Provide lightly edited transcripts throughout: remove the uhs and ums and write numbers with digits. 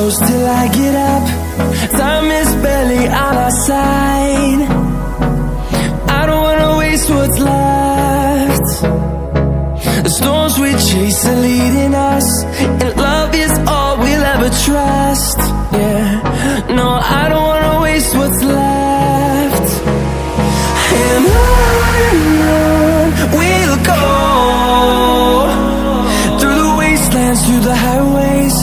close till I get up. Time is barely on our side. I don't wanna waste what's left. The storms we chase are leading us, and love is all we'll ever trust. Yeah, no, I don't wanna waste what's left. And on we'll go, through the wastelands, through the highways,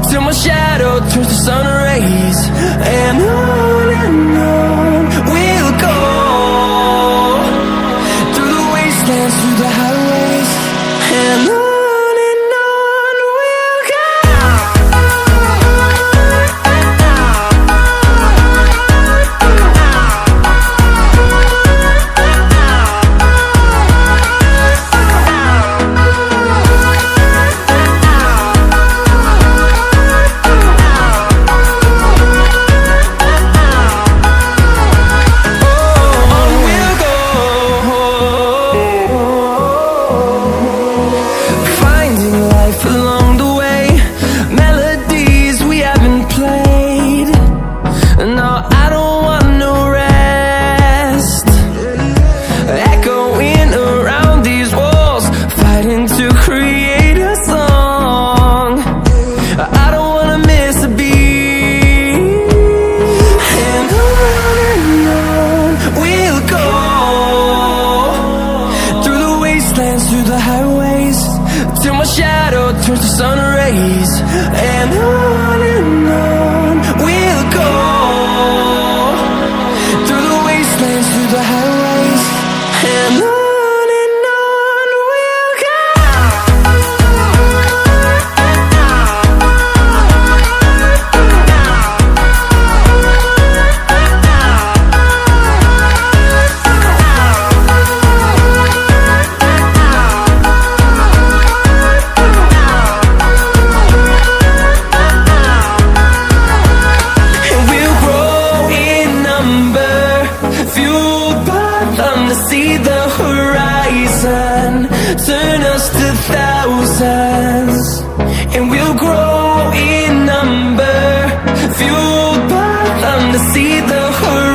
till my shadow turns to sun rays. And on we'll go, through the wastelands, through the highways, and on we'll go. Through the highways, till my shadow turns to sun rays. And on we'll go, through the wastelands, through the highways, and on we'll go. See the horizon turn us to thousands, and we'll grow in number, fueled by them to see the horizon.